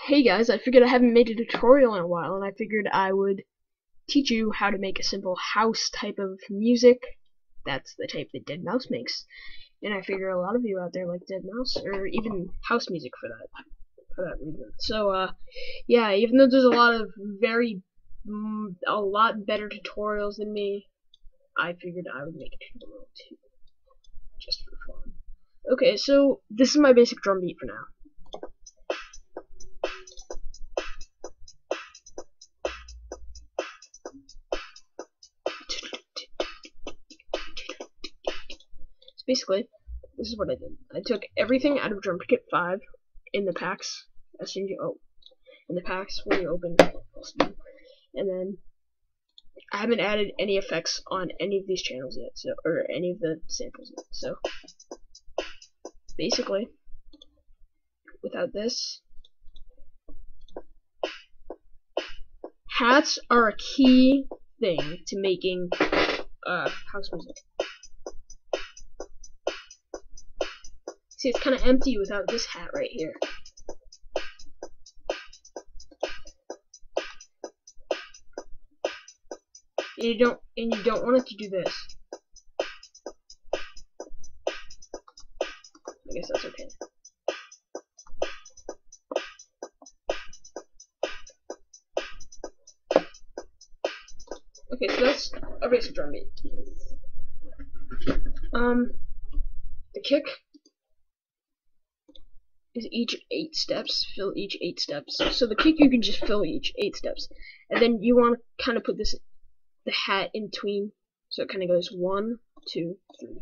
Hey guys, I figured I haven't made a tutorial in a while, and I figured I would teach you how to make a simple house type of music. That's the type that Deadmau5 makes. And I figure a lot of you out there like Deadmau5, or even house music for that reason. So, yeah, even though there's a lot of a lot better tutorials than me, I figured I would make a tutorial too, just for fun. Okay, so this is my basic drum beat for now. Basically, this is what I did. I took everything out of Drum Kit 5 in the packs as soon as in the packs when you open, and then I haven't added any effects on any of these channels yet, or any of the samples yet. So basically, without this, hats are a key thing to making house music. See, it's kind of empty without this hat right here. And you don't want it to do this. I guess that's okay. Okay, so that's a basic drum beat. The kick is each 8 steps, fill each 8 steps. So the kick you can just fill each 8 steps. And then you want to kind of put the hat in between, so it kind of goes 1, 2, 3,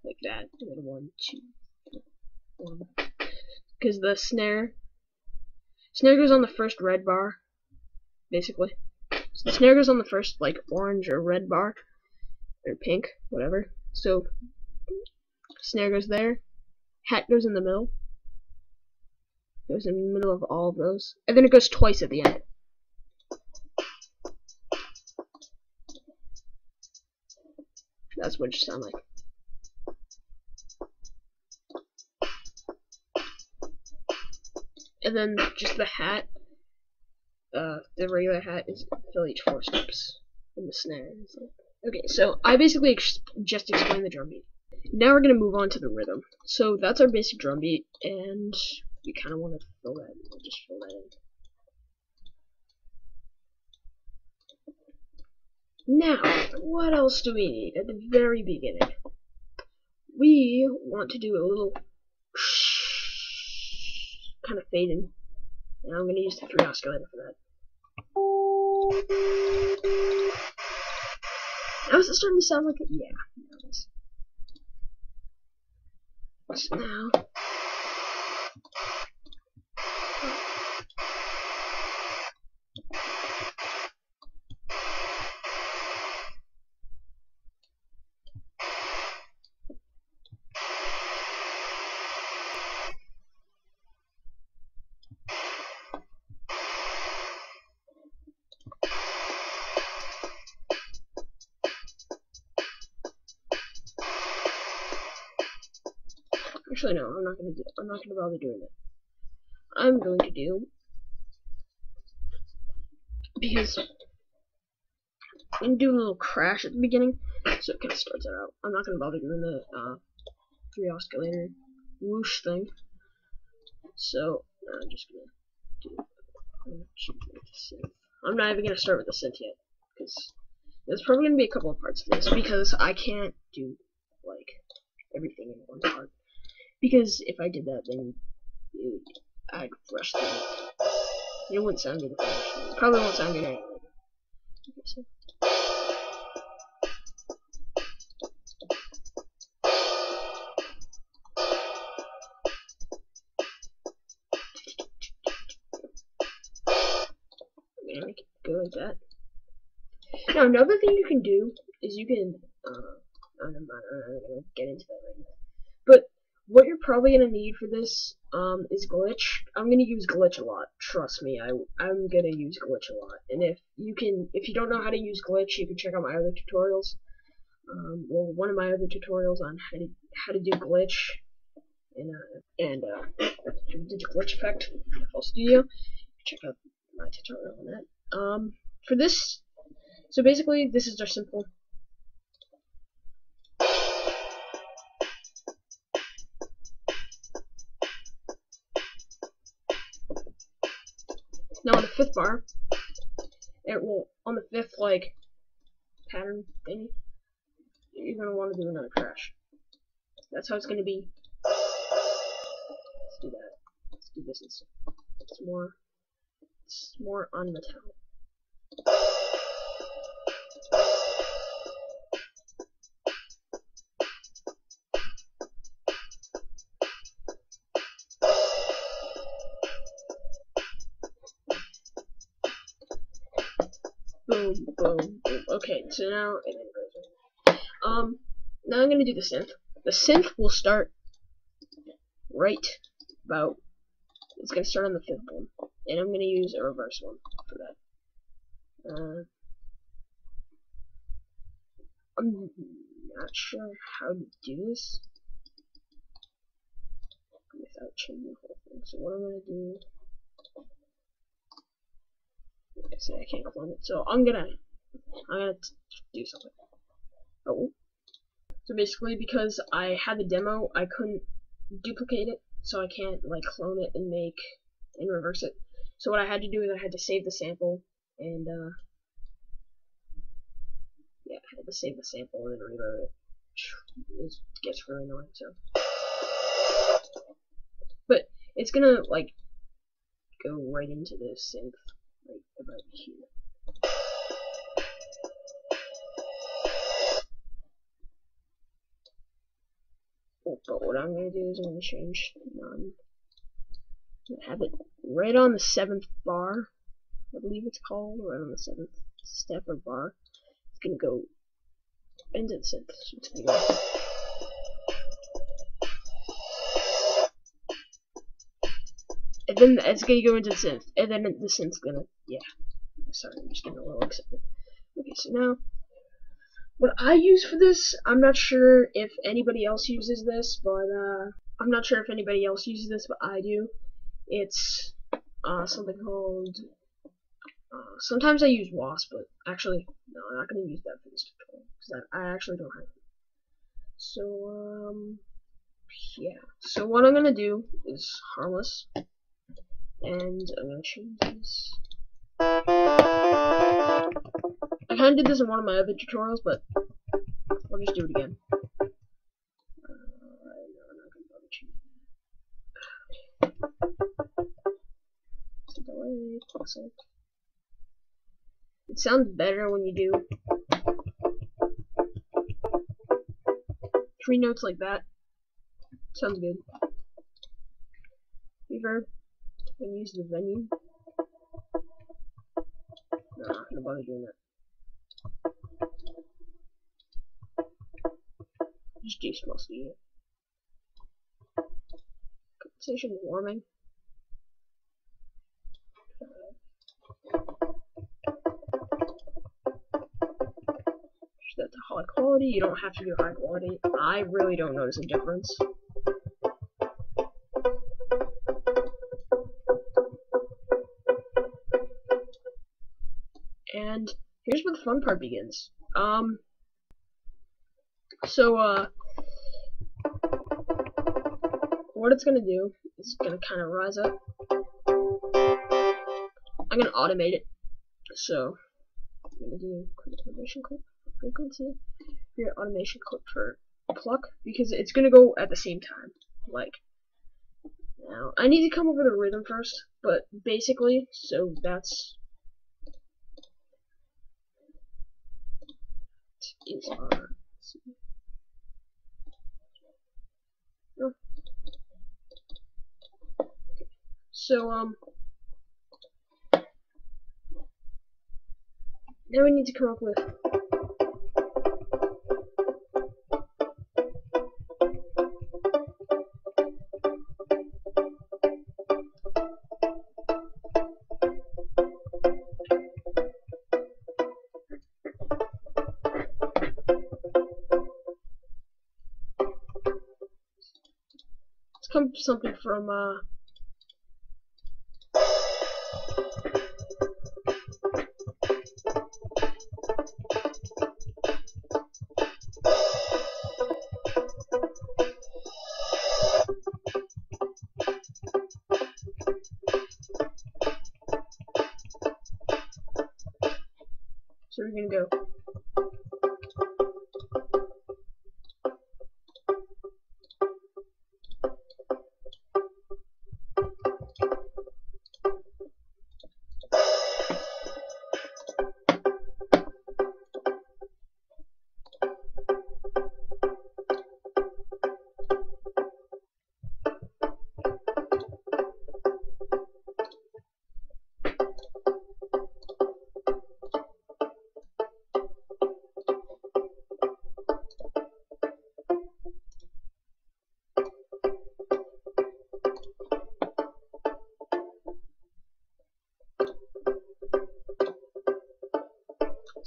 like that, and then 1, 2, 3, 1. Because the snare goes on the first red bar, basically. So the snare goes on the first, like, orange or red bar, or pink, whatever. So snare goes there, hat goes in the middle. Goes in the middle of all of those, and then it goes twice at the end. That's what it should sound like. And then just the hat, the regular hat is fill each 4 steps, and the snare. Okay, so I basically just explained the drum beat. Now we're gonna move on to the rhythm. So that's our basic drum beat, and you kind of want to fill that. Just fill that in. Now, what else do we need at the very beginning? We want to do a little kind of fading, and I'm going to use the 3 oscillator for that. Now is it starting to sound like it? Yeah, now it is. So now, actually no, I'm not gonna bother doing it. I'm going to do, because I'm gonna do a little crash at the beginning, so it kind of starts it out. I'm not gonna bother doing the 3 oscillator whoosh thing. So I'm just gonna do. I'm not even gonna start with the synth yet, because there's probably gonna be a couple of parts to this, because I can't do like everything in one part. Because if I did that, then I'd rush through it. It wouldn't sound good. It probably won't sound good anyway. Okay, so. I'm gonna make it go like that. Now, another thing you can do is you can, I'm not gonna get into that right now. But what you're probably gonna need for this, is Glitch. I'm gonna use Glitch a lot. Trust me, I'm gonna use Glitch a lot. And if you don't know how to use Glitch, you can check out my other tutorials. Well, one of my other tutorials on how to do Glitch and Glitch effect in FL Studio. check out my tutorial on that. For this, so basically this is our simple. Now on the fifth bar, it will, on the fifth like pattern thingy, you're gonna want to do another crash. That's how it's gonna be. Let's do that. Let's do this instead. It's more unmetallic. Boom, boom, boom. Okay, so now it goes. Now I'm gonna do the synth. The synth will start right about. It's gonna start on the fifth one, and I'm gonna use a reverse one for that. I'm not sure how to do this without changing the whole thing. So what I'm gonna do. I say I can't clone it, so I'm gonna do something. Oh, so basically because I had the demo, I couldn't duplicate it, so I can't like clone it and reverse it. So what I had to do is I had to save the sample and yeah, I had to save the sample and then reload it. It gets really annoying. So, but it's gonna like go right into the synth. Right about here. Oh, but what I'm gonna do is I'm gonna change none. Have it right on the 7th bar, I believe it's called, right on the 7th step or bar. It's gonna go into the synth. So it's gonna go. And then it's gonna go into the synth, and then the synth's gonna, yeah. Sorry, I'm just getting a little excited. Okay, so now, what I use for this, I'm not sure if anybody else uses this, but I do. It's something called. Sometimes I use Wasp, but actually, no, I'm not gonna use that for this tutorial because I actually don't have it. So, yeah. So what I'm gonna do is harmless. And I'm gonna change this. I kinda did this in one of my other tutorials, but I'll just do it again. No, I'm not gonna bother changing that. So delay, classic. It sounds better when you do 3 notes like that. Sounds good. Reverb. And use the venue. No, I'm not gonna bother doing that. Just do most of it. Compensation warming. Set to high quality. You don't have to do high quality. I really don't notice a difference. And here's where the fun part begins. What it's gonna do is gonna kind of rise up. I'm gonna automate it. So I'm gonna do automation clip for frequency. Your automation clip for pluck because it's gonna go at the same time. Like now, I need to come up with a rhythm first, but basically, so that's. Is our so now we need to come up with something from So we're gonna go.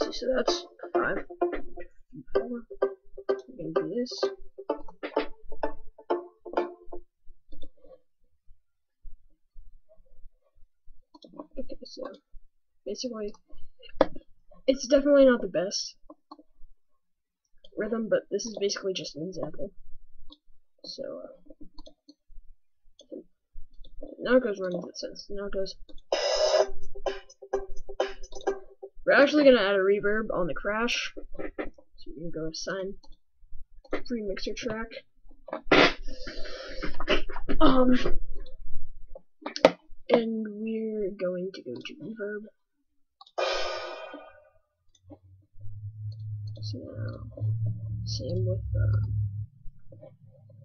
So that's 5, 4. We're gonna do this. Okay, so basically, it's definitely not the best rhythm, but this is basically just an example. So now it goes running to the sense. Now it goes. We're actually gonna add a reverb on the crash. So we're gonna go assign free mixer track. And we're going to go to reverb. So now, same with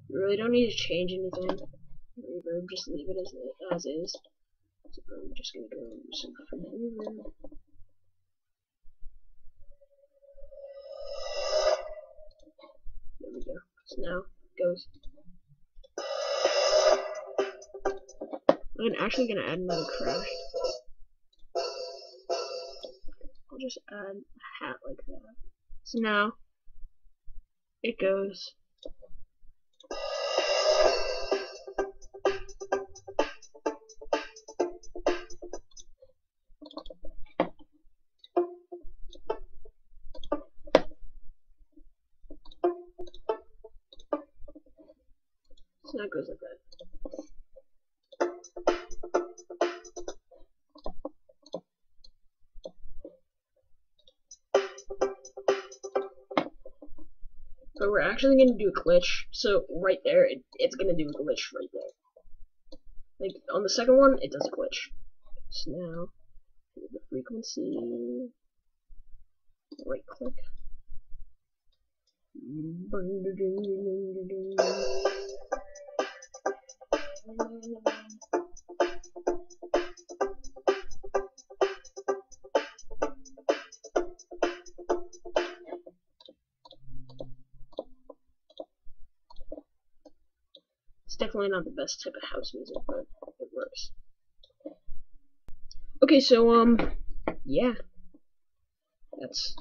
you really don't need to change anything. Reverb, just leave it as is. So I'm just gonna go some free reverb. There we go. So now it goes. I'm actually gonna add another crash. I'll just add a hat like that. So now it goes. So now it goes like that. But we're actually going to do a glitch, so right there, it's going to do a glitch right there. Like, on the second one, it does a glitch. So now, the frequency, right click. It's definitely not the best type of house music, but it works. Okay, so, yeah. That's...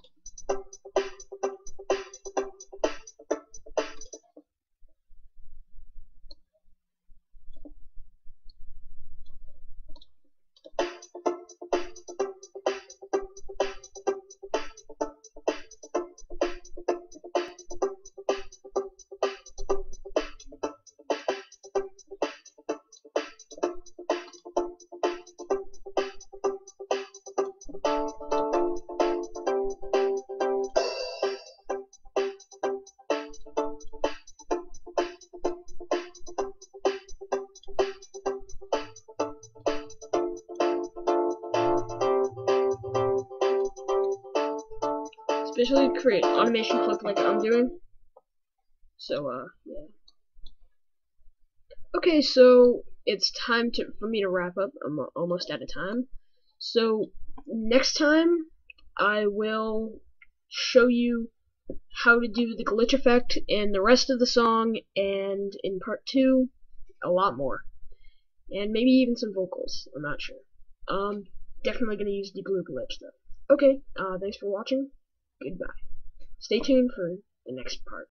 especially create automation clip like I'm doing. So, yeah. Okay, so it's time for me to wrap up. I'm almost out of time. So, next time, I will show you how to do the glitch effect and the rest of the song, and in part 2, a lot more. And maybe even some vocals, I'm not sure. Definitely gonna use the glue glitch though. Okay, thanks for watching. Goodbye. Stay tuned for the next part.